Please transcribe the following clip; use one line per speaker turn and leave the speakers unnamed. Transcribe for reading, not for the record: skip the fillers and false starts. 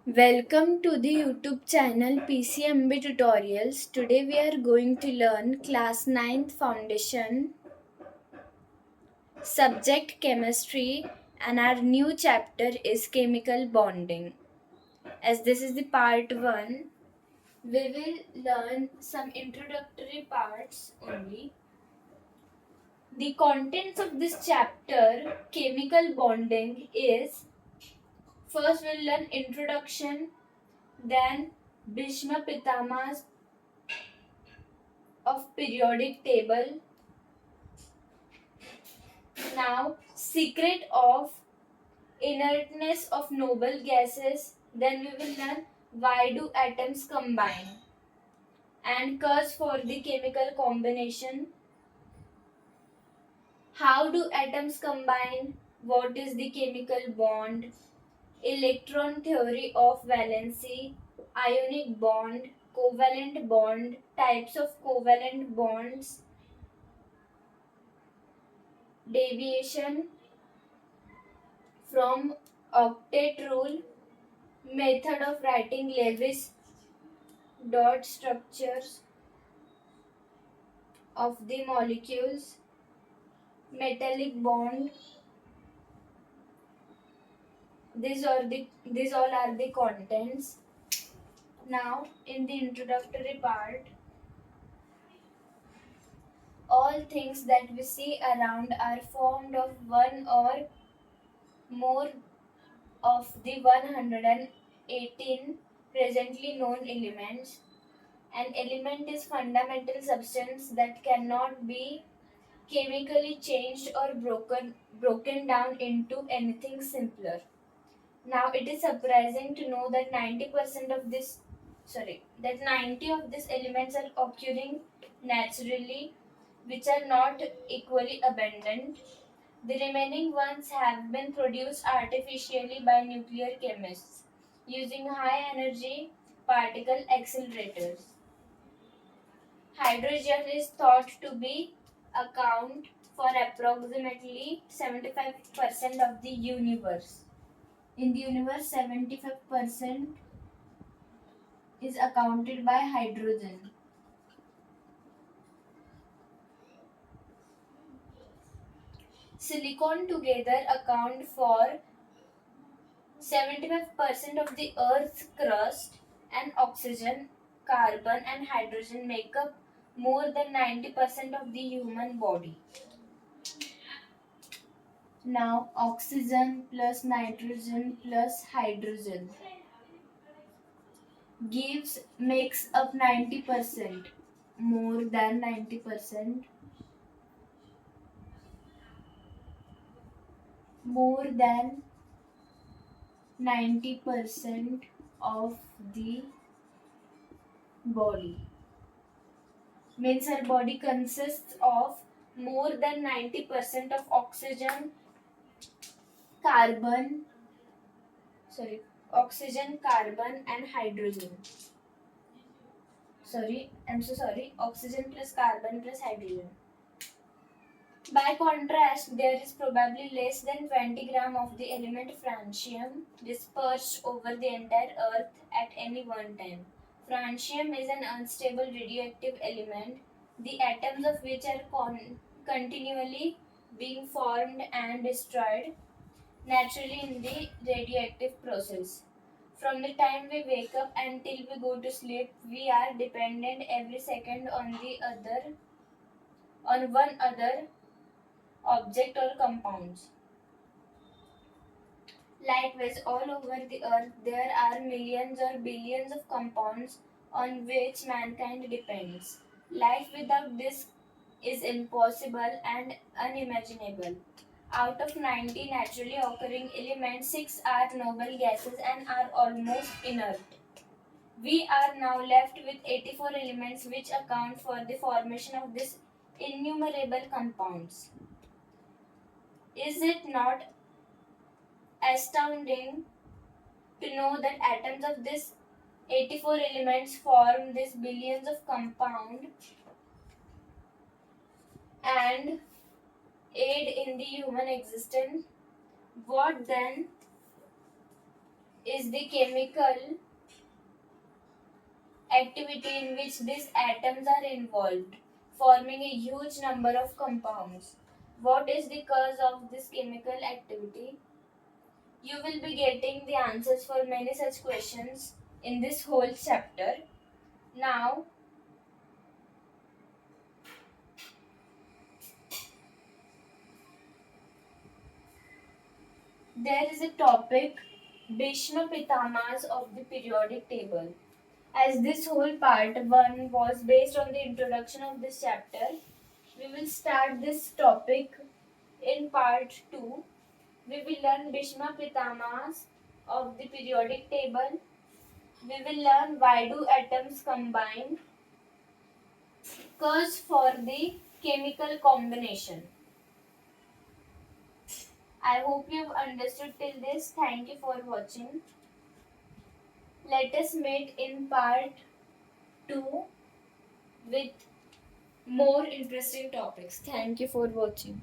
Welcome to the YouTube channel PCMB Tutorials. Today we are going to learn class 9th foundation subject chemistry, and our new chapter is chemical bonding. As this is the part 1, we will learn some introductory parts only. The contents of this chapter, chemical bonding, is first we'll learn introduction, then Bhishma Pitama's of periodic table. Now, secret of inertness of noble gases. Then we will learn why do atoms combine and cause for the chemical combination. How do atoms combine? What is the chemical bond? Electron theory of valency, ionic bond, covalent bond, types of covalent bonds, deviation from octet rule, method of writing Lewis dot structures of the molecules, metallic bond. These all are the contents. Now, in the introductory part, all things that we see around are formed of one or more of the 118 presently known elements. An element is fundamental substance that cannot be chemically changed or broken down into anything simpler. Now it is surprising to know that 90 of these elements are occurring naturally, which are not equally abundant. The remaining ones have been produced artificially by nuclear chemists using high energy particle accelerators. Hydrogen is thought to be account for approximately 75% of the universe. In the universe, 75% is accounted by hydrogen. Silicon together account for 75% of the Earth's crust, and oxygen, carbon, and hydrogen make up more than 90% of the human body. Now, oxygen plus nitrogen plus hydrogen makes up 90%, more than 90%, more than 90% of the body. Means our body consists of more than 90% of carbon, oxygen, carbon, and hydrogen. Oxygen plus carbon plus hydrogen. By contrast, there is probably less than 20 gram of the element francium dispersed over the entire Earth at any one time. Francium is an unstable radioactive element, the atoms of which are continually being formed and destroyed naturally in the radioactive process. From the time we wake up until we go to sleep, we are dependent every second on one other object or compounds. Likewise, all over the earth there are millions or billions of compounds on which mankind depends. Life without this is impossible and unimaginable. Out of 90 naturally occurring elements, 6 are noble gases and are almost inert. We are now left with 84 elements which account for the formation of these innumerable compounds. Is it not astounding to know that atoms of these 84 elements form these billions of compounds and aid in the human existence? What then is the chemical activity in which these atoms are involved, forming a huge number of compounds. What is the cause of this chemical activity? You will be getting the answers for many such questions in this whole chapter. Now, there is a topic Bhishma Pitama's of the periodic table. As this whole part 1 was based on the introduction of this chapter, we will start this topic in part 2. We will learn Bhishma Pitama's of the periodic table. We will learn why do atoms combine, cause for the chemical combination. I hope you have understood till this. Thank you for watching. Let us meet in part 2 with more interesting topics. Thank you for watching.